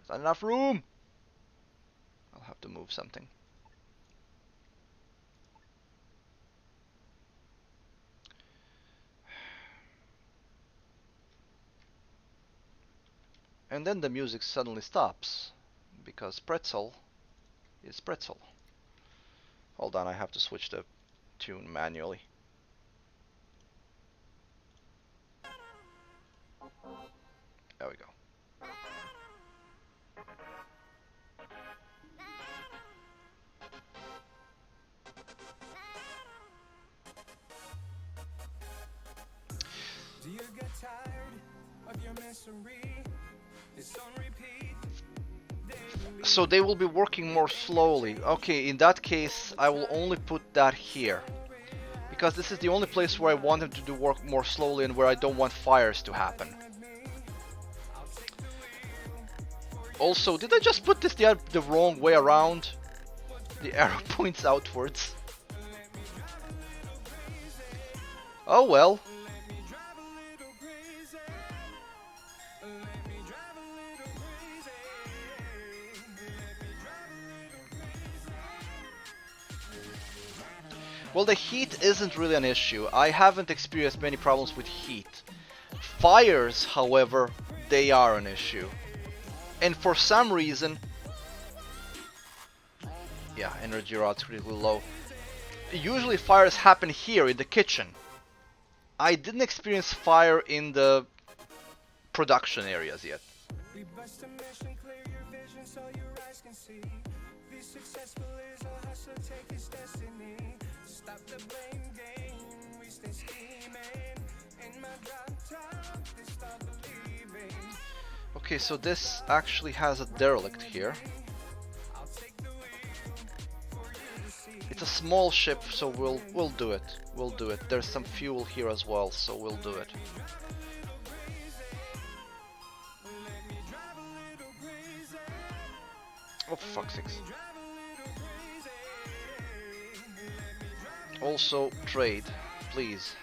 There's not enough room! I'll have to move something. And then the music suddenly stops. Because pretzel is pretzel. Hold on, I have to switch the tune manually. There we go. Do you get tired of your misery? It's on repeat. So they will be working more slowly. Okay, in that case, I will only put that here. Because this is the only place where I want them to do work more slowly and where I don't want fires to happen. Also, did I just put this the wrong way around? The arrow points outwards. Oh well. Well, the heat isn't really an issue. I haven't experienced many problems with heat. Fires, however, they are an issue. And for some reason... Yeah, energy rod's really low. Usually fires happen here in the kitchen. I didn't experience fire in the production areas yet. We bust a mission, clear your vision so your eyes can see. Be successful is a hustler, take his destiny. Stop the blame game, we stay scheming. In my drop top, they start believing. Okay, so this actually has a derelict here. I'll take the wheel for you to see. It's a small ship, so we'll do it. We'll do it. There's some fuel here as well, so we'll do it. Oh, for fuck's sakes. Also, trade, please.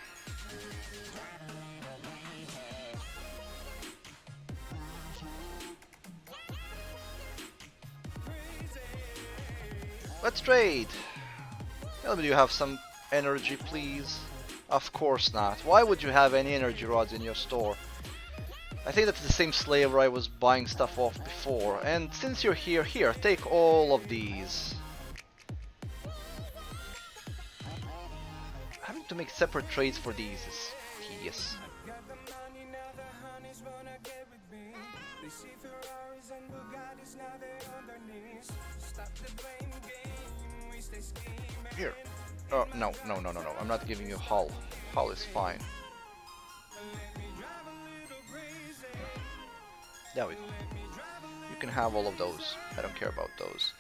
Let's trade. Tell me, do you have some energy, please? Of course not. Why would you have any energy rods in your store? I think that's the same slave where I was buying stuff off before. And since you're here, take all of these. Having to make separate trades for these is tedious. Got the money, now the honeys wanna get with me. They see Ferraris and Bugattis, now they on their knees. Stop the blame game, we stay scheming. Here. Oh, no. I'm not giving you Hull. Hull is fine. There we go. You can have all of those. I don't care about those.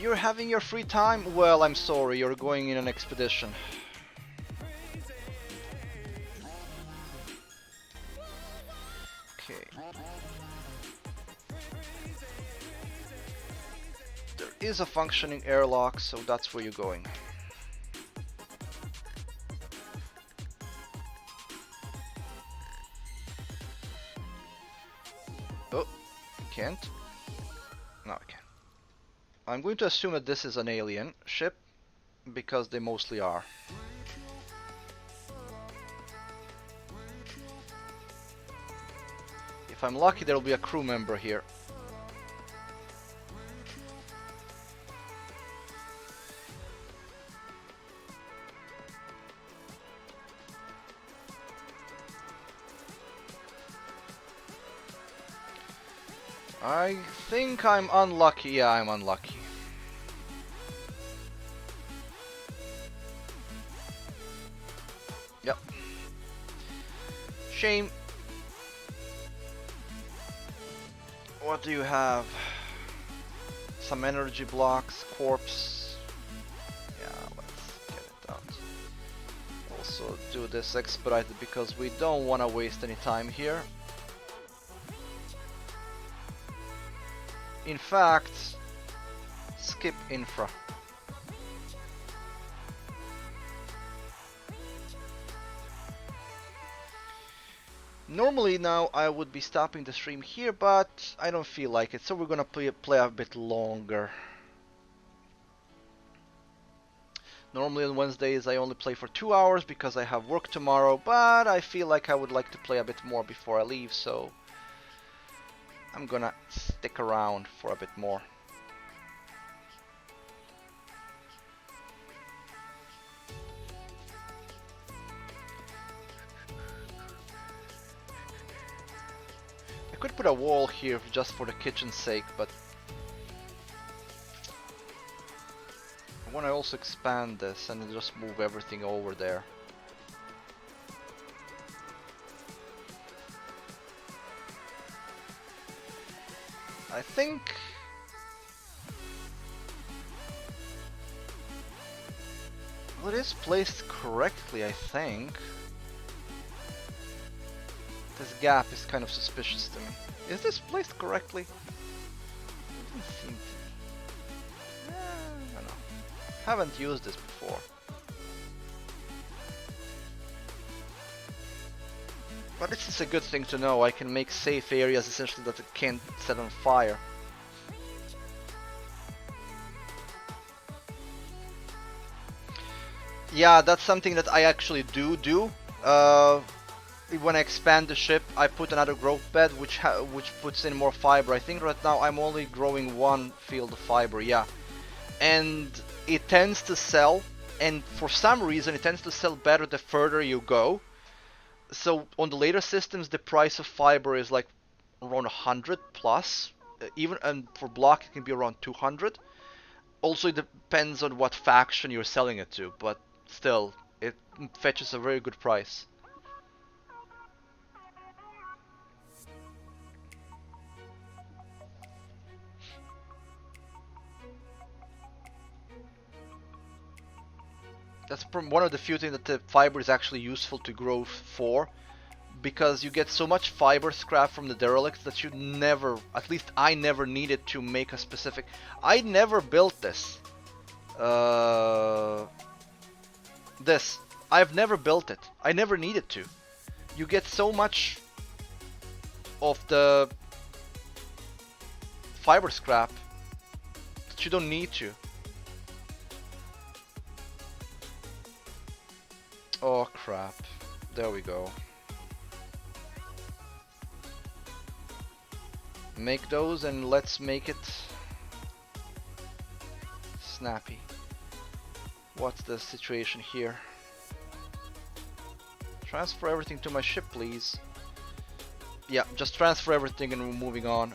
You're having your free time? Well, I'm sorry, you're going in an expedition. Okay. There is a functioning airlock, so that's where you're going. Oh, can't. No, I can't. I'm going to assume that this is an alien ship, because they mostly are. If I'm lucky, there will be a crew member here. I think I'm unlucky. Yeah, I'm unlucky. Yep. Shame. What do you have? Some energy blocks, corpse. Yeah, let's get it out. Also do this expedited because we don't want to waste any time here. In fact, skip infra. Normally now I would be stopping the stream here, but I don't feel like it, so we're gonna play a bit longer. Normally on Wednesdays I only play for 2 hours because I have work tomorrow, but I feel like I would like to play a bit more before I leave, so I'm gonna stick around for a bit more. I could put a wall here just for the kitchen's sake, but I want to also expand this and just move everything over there. I think well, it is placed correctly, I think. This gap is kind of suspicious to me. Is this placed correctly? It doesn't seem to be. I don't know. Haven't used this before. But this is a good thing to know. I can make safe areas essentially that it can't set on fire. Yeah, that's something that I actually do. When I expand the ship, I put another growth bed, which puts in more fiber. I think right now I'm only growing one field of fiber, yeah. And it tends to sell, and for some reason it tends to sell better the further you go. So on the later systems, the price of fiber is like around 100 plus, even, and for block it can be around 200. Also, it depends on what faction you're selling it to, but still, it fetches a very good price. That's one of the few things that the fiber is actually useful to grow for, because you get so much fiber scrap from the derelicts that you never, at least I never needed to make a specific. I never built this. I've never built it. I never needed to. You get so much of the fiber scrap that you don't need to. Oh crap. There we go. Make those and let's make it snappy. What's the situation here? Transfer everything to my ship, please. Yeah, just transfer everything and we're moving on.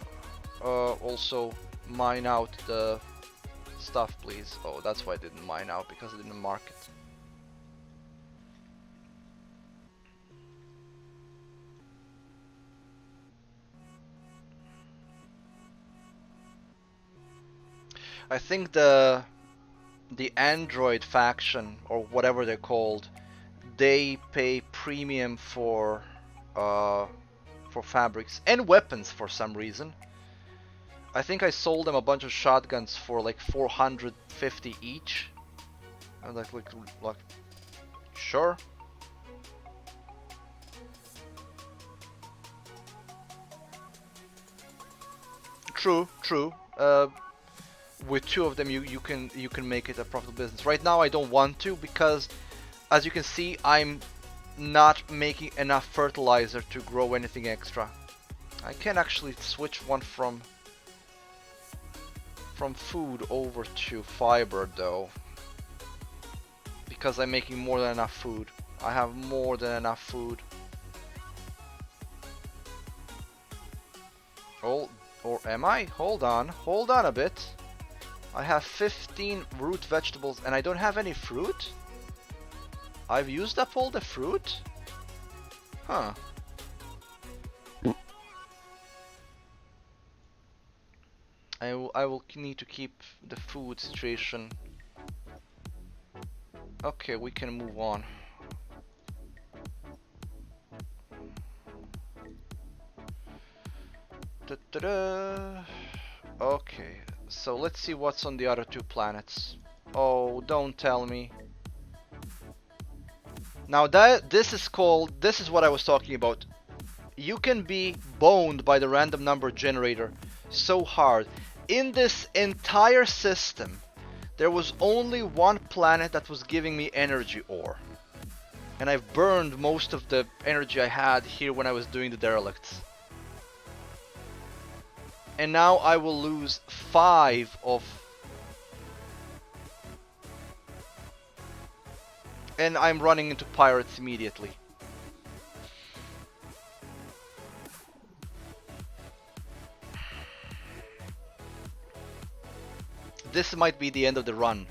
Also, mine out the stuff, please. Oh, that's why I didn't mine out, because I didn't mark it. I think the Android faction, or whatever they're called, they pay premium for fabrics and weapons for some reason. I think I sold them a bunch of shotguns for like 450 each. And like sure. True. With two of them you can make it a profitable business. Right now I don't want to, because as you can see I'm not making enough fertilizer to grow anything extra. I can actually switch one from food over to fiber though, because I'm making more than enough food. I have more than enough food. Or am I? Hold on a bit. I have 15 root vegetables and I don't have any fruit? I've used up all the fruit? Huh. I will need to keep the food situation. Okay, we can move on. Okay, so let's see what's on the other two planets. Oh, don't tell me. Now this is what I was talking about. You can be boned by the random number generator so hard. In this entire system, there was only one planet that was giving me energy ore. And I've burned most of the energy I had here when I was doing the derelicts. And now I will lose 5 of... And I'm running into pirates immediately. This might be the end of the run,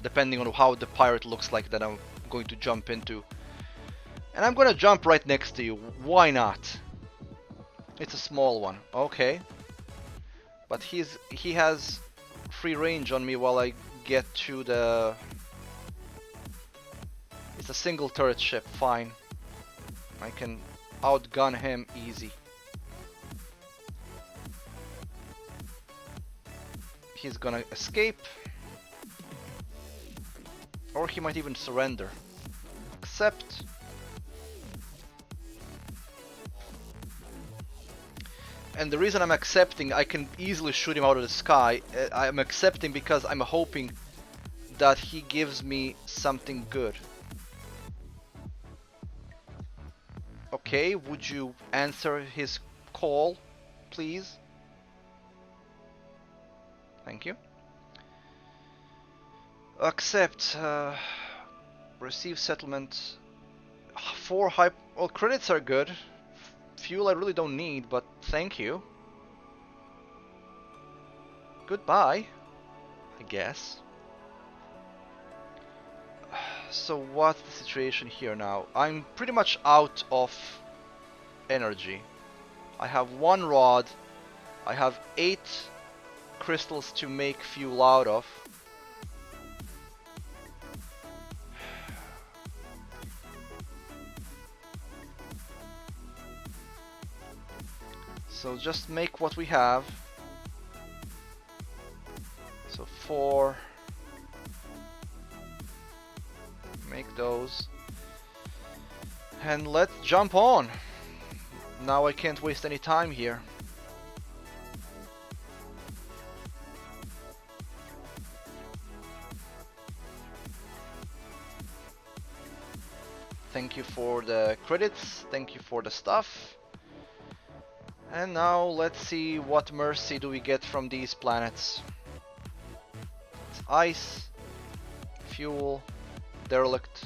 depending on how the pirate looks like that I'm going to jump into. And I'm gonna jump right next to you, why not? It's a small one, okay. But he has free range on me while I get to the... It's a single turret ship, fine. I can outgun him easy. He's gonna escape. Or he might even surrender. Accept. And the reason I'm accepting, I can easily shoot him out of the sky. I'm accepting because I'm hoping that he gives me something good. Okay, would you answer his call, please? Thank you. Accept. Receive settlement. 4 high... Well, credits are good. Fuel I really don't need, but thank you. Goodbye, I guess. So what's the situation here now? I'm pretty much out of energy. I have 1 rod. I have 8 crystals to make fuel out of. So just make what we have. So 4. Make those. And let's jump on. Now I can't waste any time here. Thank you for the credits. Thank you for the stuff. And now let's see what mercy do we get from these planets. It's ice, fuel, derelict.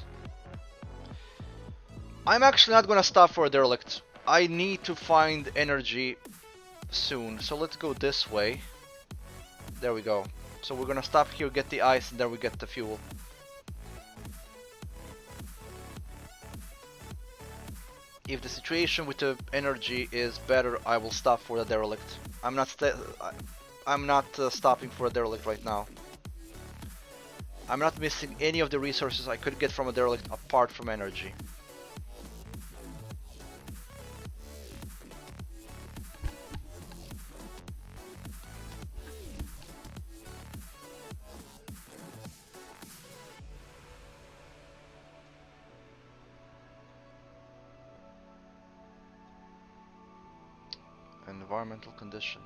I'm actually not gonna stop for a derelict. I need to find energy soon. So let's go this way. There we go. So we're gonna stop here, get the ice, and then we get the fuel. If the situation with the energy is better, I will stop for the derelict. I'm not stopping for a derelict right now. I'm not missing any of the resources I could get from a derelict apart from energy. Environmental condition.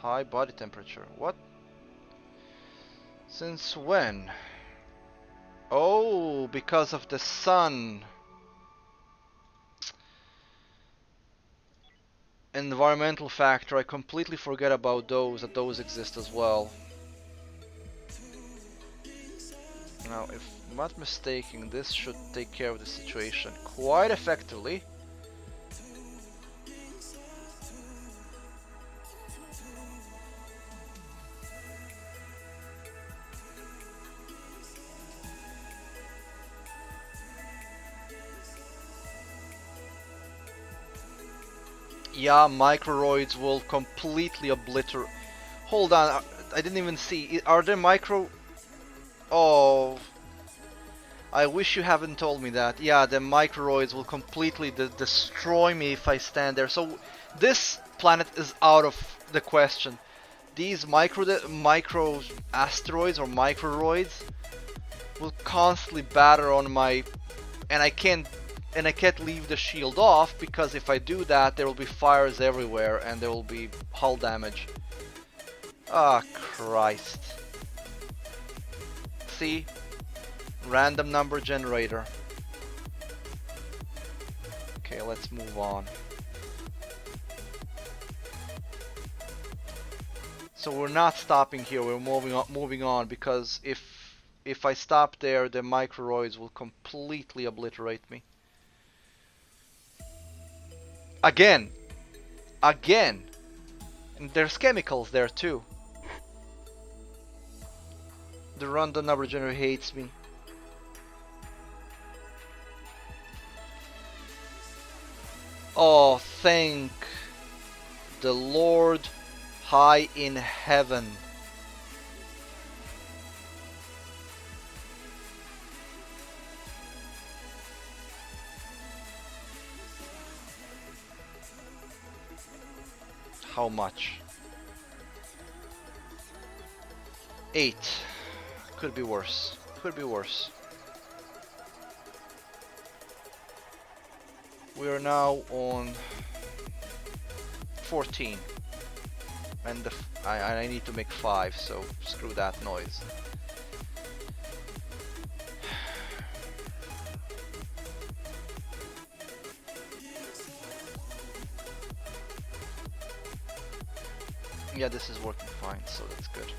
High body temperature. What? Since when? Oh, because of the sun. Environmental factor. I completely forget about those, that those exist as well. Now, if I'm not mistaken, this should take care of the situation quite effectively. Yeah, microroids will completely obliterate. Hold on, I didn't even see. Are there micro... Oh... I wish you haven't told me that. Yeah, the microroids will completely destroy me if I stand there. So this planet is out of the question. These micro asteroids or microroids will constantly batter on my... And I can't and I can't leave the shield off because if I do that there will be fires everywhere and there will be hull damage. Ah, Christ. See? Random number generator. Okay, let's move on. So we're not stopping here, we're moving on because if I stop there, the microroids will completely obliterate me. Again! Again! And there's chemicals there too. The random number generator hates me. Oh, thank the Lord high in heaven. How much? 8. Could be worse. Could be worse. We are now on 14. And I need to make 5, so screw that noise. Yeah, this is working fine, so that's good.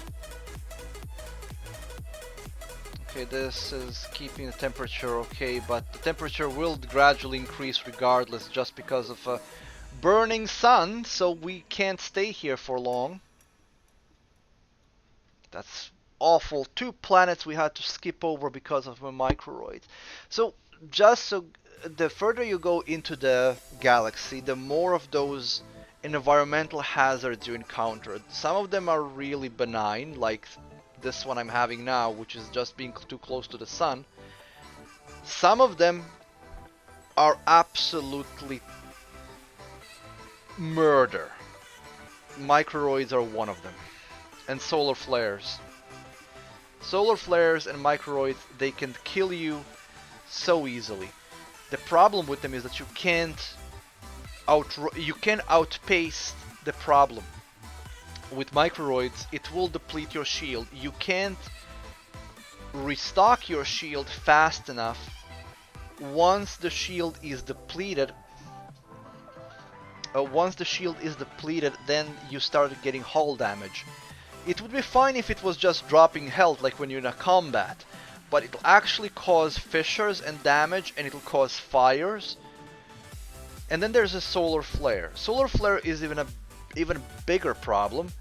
Okay, this is keeping the temperature okay, but the temperature will gradually increase regardless just because of a burning sun, so we can't stay here for long. That's awful. 2 planets we had to skip over because of a microroid. So, just so the further you go into the galaxy, the more of those environmental hazards you encounter. Some of them are really benign, like this one I'm having now, which is just being too close to the sun. Some of them are absolutely murder. Microroids are one of them. And solar flares. Solar flares and microroids, they can kill you so easily. The problem with them is that you can outpace the problem. With microroids, it will deplete your shield. You can't restock your shield fast enough. Once the shield is depleted, then you start getting hull damage. It would be fine if it was just dropping health like when you're in a combat, but it'll actually cause fissures and damage, and it'll cause fires. And then there's a solar flare. Solar flare is even a bigger problem,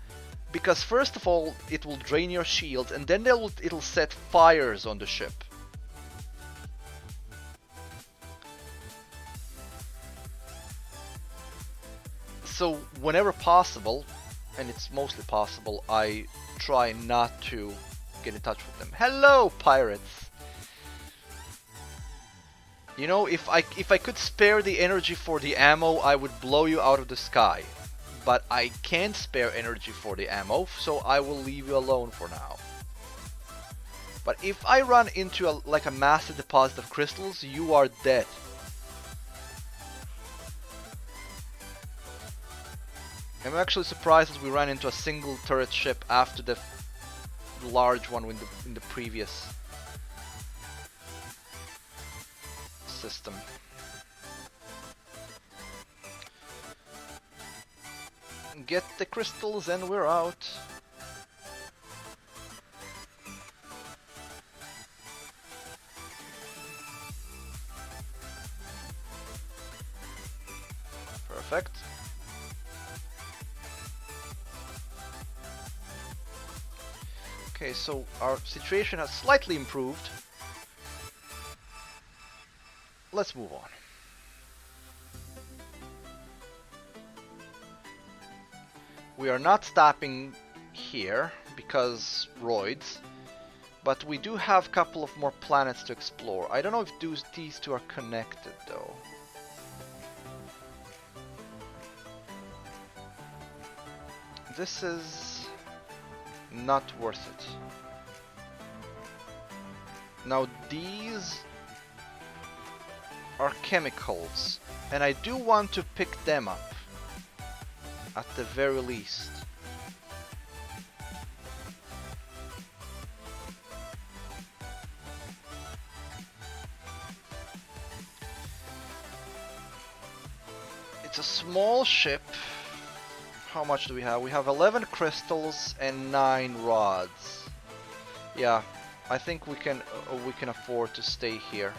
because first of all it will drain your shields, and then it'll set fires on the ship. So whenever possible, and it's mostly possible, I try not to get in touch with them. Hello, pirates! You know, if I could spare the energy for the ammo, I would blow you out of the sky. But I can't spare energy for the ammo, so I will leave you alone for now. But if I run into a massive deposit of crystals, you are dead. I'm actually surprised that we ran into a single turret ship after the large one in the previous system. Get the crystals and we're out. Perfect. Okay, so our situation has slightly improved. Let's move on. We are not stopping here because roids, but we do have a couple of more planets to explore. I don't know if these two are connected though. This is not worth it. Now these are chemicals, and I do want to pick them up at the very least. It's a small ship. How much do we have? We have 11 crystals and 9 rods. Yeah, I think we can afford to stay here.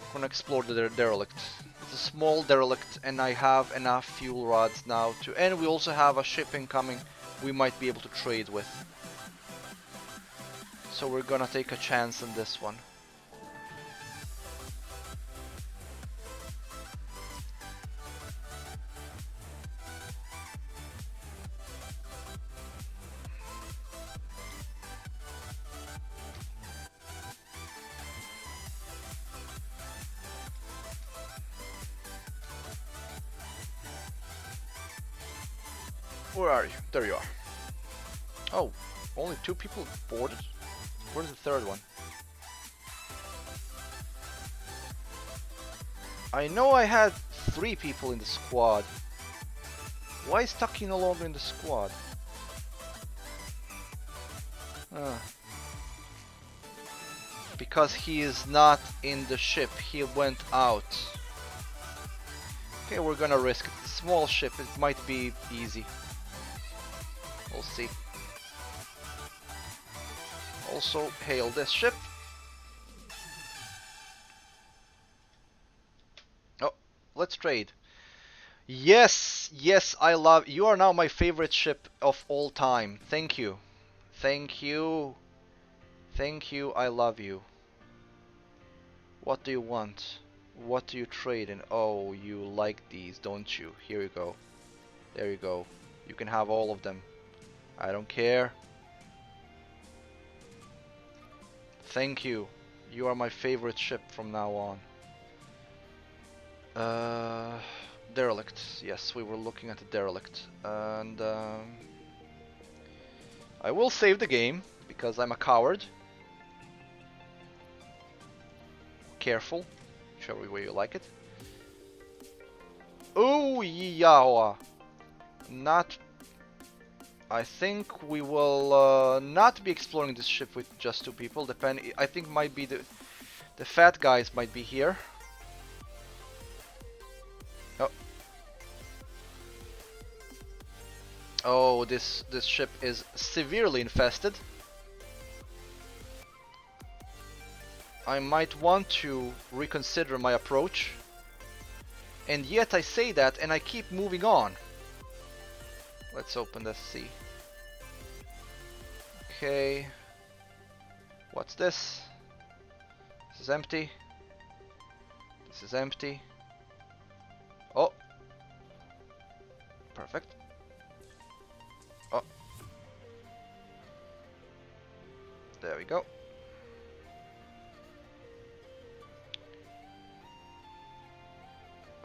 I'm gonna explore the derelict. It's a small derelict, and I have enough fuel rods now to. And we also have a ship incoming we might be able to trade with. So we're gonna take a chance on this one. Where are you? There you are. Oh, only 2 people boarded? Where's the third one? I know I had 3 people in the squad. Why is Taki no longer in the squad? Because he is not in the ship. He went out. Okay, we're gonna risk it. It's a small ship. It might be easy. We'll see. Also, hail this ship. Oh, let's trade. Yes, yes, I love. You are now my favorite ship of all time. Thank you. Thank you. Thank you, I love you. What do you want? What do you trade in? Oh, you like these, don't you? Here you go. There you go. You can have all of them. I don't care. Thank you. You are my favorite ship from now on. Derelict. Yes, we were looking at the derelict. And I will save the game because I'm a coward. Careful. Whichever way you like it. Oh, yeah. Not. I think we will not be exploring this ship with just 2 people. I think might be the fat guys might be here. Oh. Oh, this ship is severely infested. I might want to reconsider my approach. And yet I say that and I keep moving on. Let's open the sea. Okay. What's this? This is empty. This is empty. Oh. Perfect. Oh. There we go.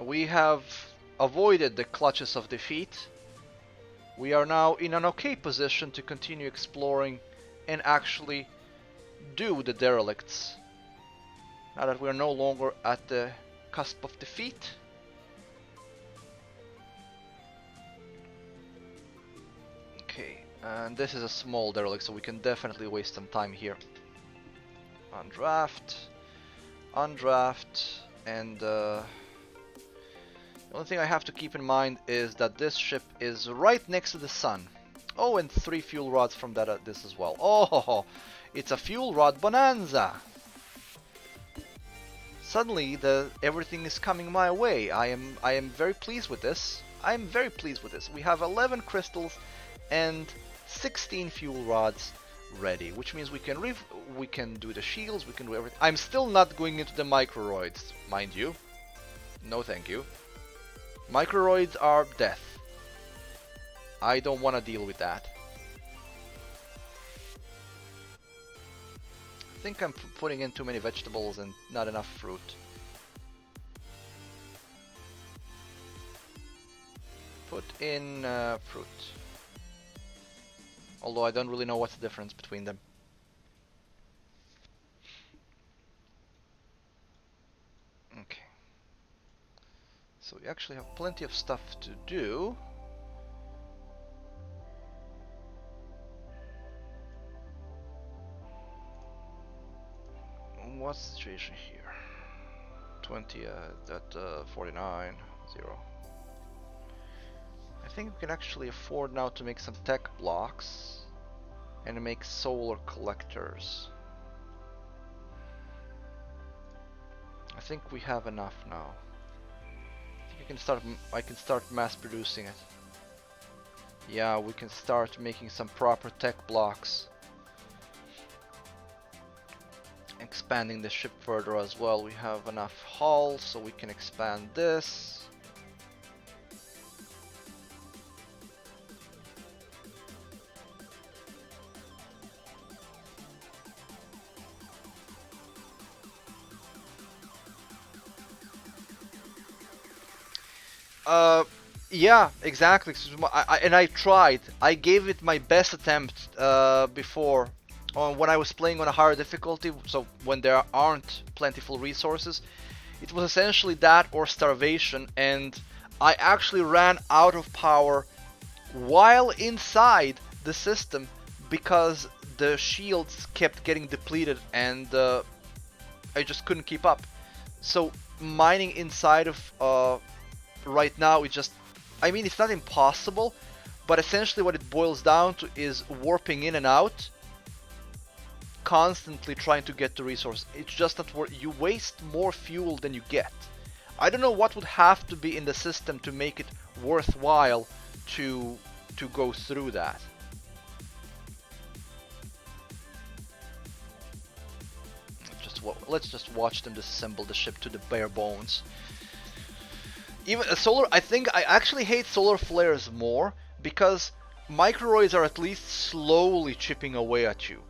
We have avoided the clutches of defeat. We are now in an okay position to continue exploring and actually do the derelicts. Now that we are no longer at the cusp of defeat. Okay, and this is a small derelict, so we can definitely waste some time here. Undraft, undraft, and the only thing I have to keep in mind is that this ship is right next to the sun. Oh, and 3 fuel rods from this as well. Oh, it's a fuel rod bonanza. Suddenly, everything is coming my way. I am very pleased with this. I am very pleased with this. We have 11 crystals and 16 fuel rods ready, which means we can do the shields. We can do everything. I'm still not going into the microroids, mind you. No, thank you. Microroids are death. I don't want to deal with that. I think I'm putting in too many vegetables and not enough fruit. Put in fruit. Although I don't really know what's the difference between them. we actually have plenty of stuff to do. What's the situation here? 20 at 49, 0. I think we can actually afford now to make some tech blocks and make solar collectors. I think we have enough now. I can start mass producing it. Yeah, we can start making some proper tech blocks. Expanding the ship further as well. We have enough hull, so we can expand this. Yeah, exactly. And I tried. I gave it my best attempt before, when I was playing on a higher difficulty. So when there aren't plentiful resources, it was essentially that or starvation, and I actually ran out of power while inside the system because the shields kept getting depleted, and I just couldn't keep up. So mining inside of right now, I mean, it's not impossible, but essentially what it boils down to is warping in and out, constantly trying to get the resource. It's just that you waste more fuel than you get. I don't know what would have to be in the system to make it worthwhile to go through that. Let's just watch them disassemble the ship to the bare bones. Even I think I actually hate solar flares more because microroids are at least slowly chipping away at you.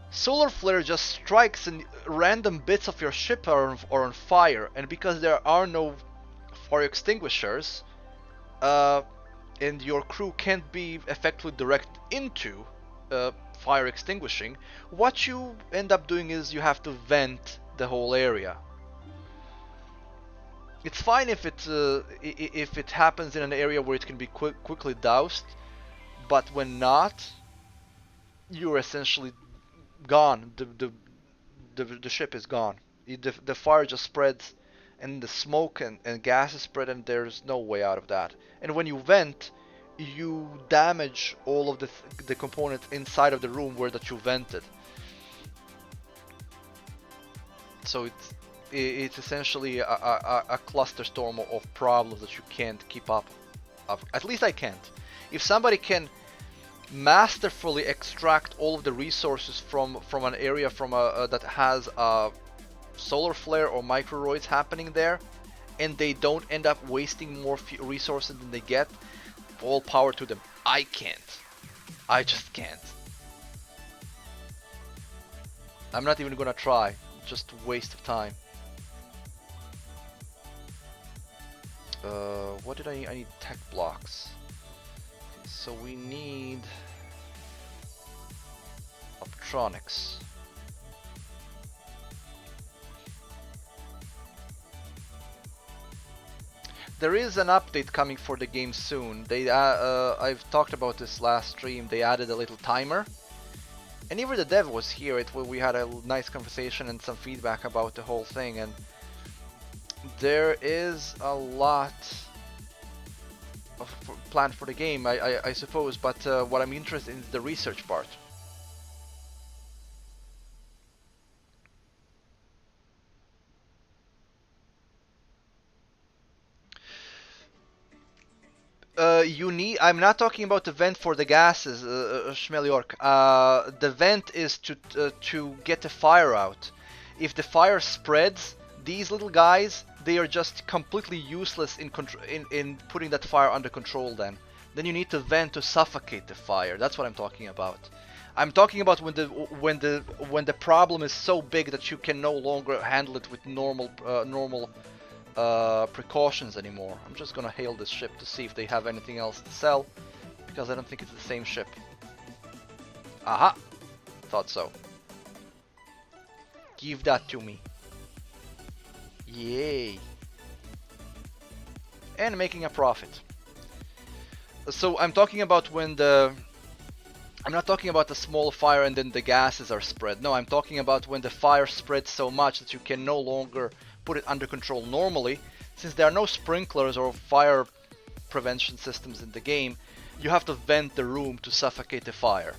Solar flare just strikes and random bits of your ship are on fire, and because there are no fire extinguishers, and your crew can't be effectively directed into fire extinguishing, what you end up doing is you have to vent the whole area. It's fine if it happens in an area where it can be quickly doused, but when not, you're essentially gone. The ship is gone. The fire just spreads, and the smoke and gases spread, and there's no way out of that. And when you vent, you damage all of the components inside of the room where that you vented. So it's essentially a cluster storm of problems that you can't keep up. At least I can't. If somebody can masterfully extract all of the resources from an area that has a solar flare or microroids happening there, and they don't end up wasting more resources than they get, all power to them. I can't. I just can't. I'm not even gonna try. Just a waste of time. What did I need? I need tech blocks. So we need optronics. There is an update coming for the game soon. I've talked about this last stream. They added a little timer, and even the dev was here. We had a nice conversation and some feedback about the whole thing, and there is a lot of planned for the game, I suppose, but what I'm interested in is the research part. I'm not talking about the vent for the gases, Shmeliork. The vent is to get the fire out. If the fire spreads, these little guys, they are just completely useless in putting that fire under control. Then you need to vent to suffocate the fire. That's what I'm talking about. I'm talking about when the problem is so big that you can no longer handle it with normal precautions anymore. I'm just gonna hail this ship to see if they have anything else to sell, because I don't think it's the same ship. Aha! Thought so. Give that to me. Yay! and making a profit. So I'm talking about when the... I'm not talking about a small fire and then the gases are spread. No, I'm talking about when the fire spreads so much that you can no longer put it under control normally. Since there are no sprinklers or fire prevention systems in the game, you have to vent the room to suffocate the fire.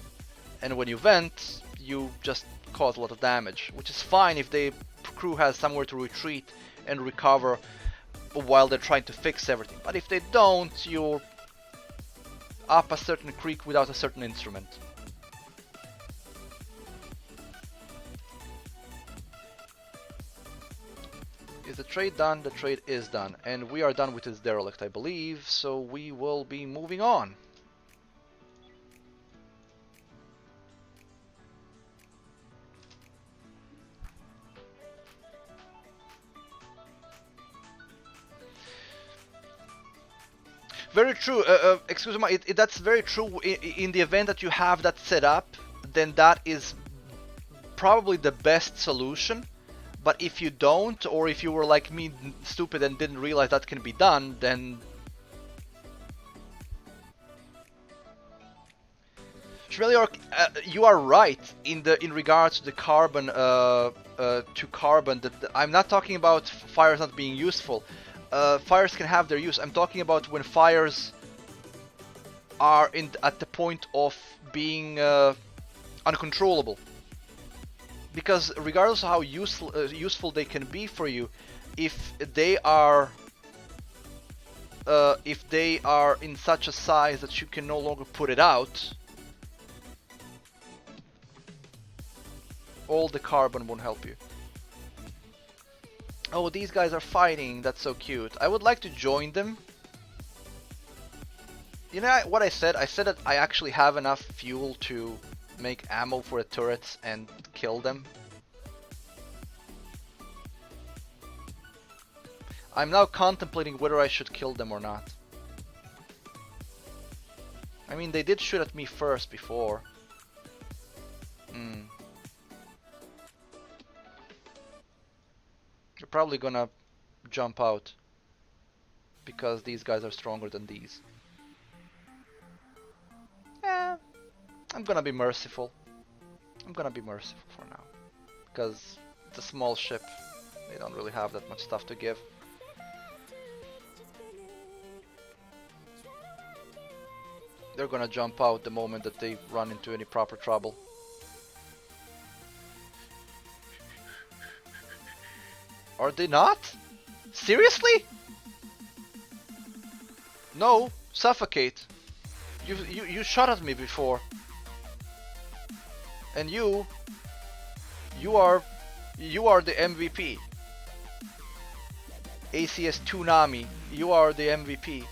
And when you vent, you just cause a lot of damage, which is fine if the crew has somewhere to retreat and recover while they're trying to fix everything. But if they don't, you're up a certain creek without a certain instrument. Is the trade done? The trade is done. And we are done with this derelict, I believe, so we will be moving on. Very true. Excuse me. That's very true. In the event that you have that set up, then that is probably the best solution. But if you don't, or if you were like me, stupid, and didn't realize that can be done, then Shmeliork, you are right in regards to the carbon. I'm not talking about fires not being useful. Fires can have their use. I'm talking about when fires are at the point of being uncontrollable. Because regardless of how useful they can be for you, if they are in such a size that you can no longer put it out, all the carbon won't help you. Oh, these guys are fighting. That's so cute. I would like to join them. You know what I said? I said that I actually have enough fuel to make ammo for the turrets and kill them. I'm now contemplating whether I should kill them or not. I mean, they did shoot at me first before. They're probably gonna jump out because these guys are stronger than these. I'm gonna be merciful. I'm gonna be merciful for now. Because it's a small ship. They don't really have that much stuff to give. They're gonna jump out the moment that they run into any proper trouble. Are they not? Seriously? No, suffocate. You shot at me before. And you are the MVP. ACS Toonami, you are the MVP.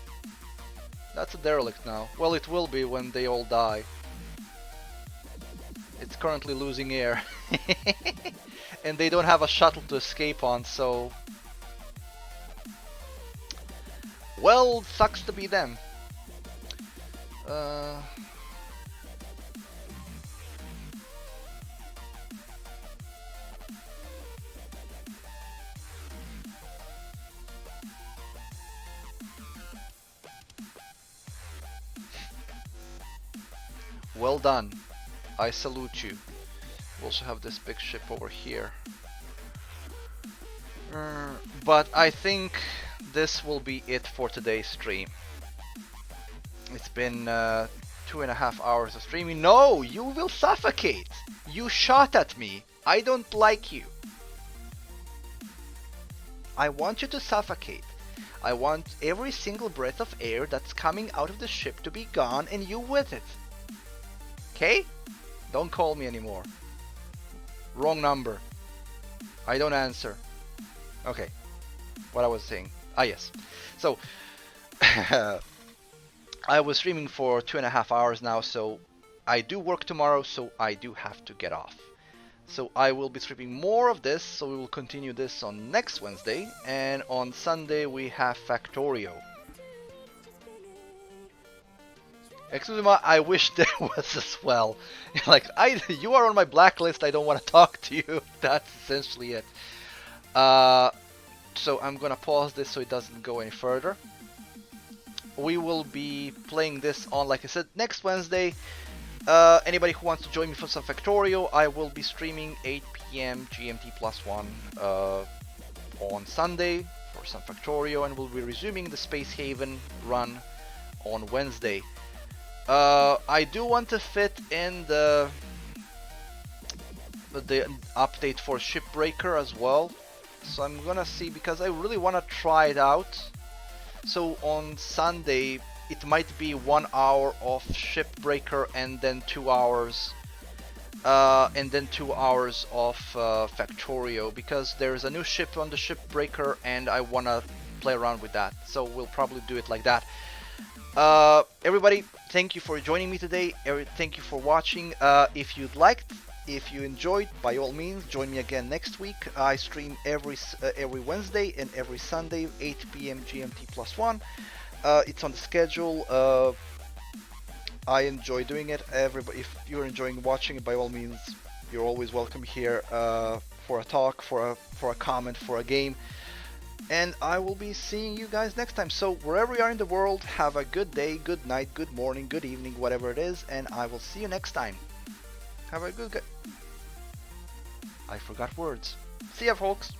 That's a derelict now. Well, it will be when they all die. It's currently losing air. And they don't have a shuttle to escape on, so... Well, sucks to be them. Well done. I salute you. We also have this big ship over here. But I think this will be it for today's stream. It's been 2.5 hours of streaming. No, you will suffocate. You shot at me. I don't like you. I want you to suffocate. I want every single breath of air that's coming out of the ship to be gone and you with it. Okay? Don't call me anymore. Wrong number. I don't answer. Okay. What I was saying. Ah, yes. So, I was streaming for 2.5 hours now, so I do work tomorrow, so I do have to get off. So I will be streaming more of this, so we will continue this on next Wednesday, and on Sunday we have Factorio. Excuse me, I wish there was as well. Like, you are on my blacklist, I don't want to talk to you. That's essentially it. So I'm gonna pause this so it doesn't go any further. we will be playing this on, like I said, next Wednesday. Anybody who wants to join me for some Factorio, I will be streaming 8 p.m. GMT +1 on Sunday for some Factorio, and we'll be resuming the Space Haven run on Wednesday. I do want to fit in the update for Shipbreaker as well, so I'm gonna see, because I really want to try it out. So on Sunday it might be 1 hour of Shipbreaker and then 2 hours of Factorio, because there's a new ship on the Shipbreaker and I wanna play around with that. So we'll probably do it like that. Everybody, thank you for joining me today. Thank you for watching. If you enjoyed, by all means, join me again next week. I stream every Wednesday and every Sunday, 8 p.m. GMT +1. It's on the schedule. I enjoy doing it. Everybody, if you're enjoying watching it, by all means, you're always welcome here for a talk, for a comment, for a game. And I will be seeing you guys next time. So wherever you are in the world, have a good day, good night, good morning, good evening, whatever it is, and I will see you next time. Have a good I forgot words. See ya, folks.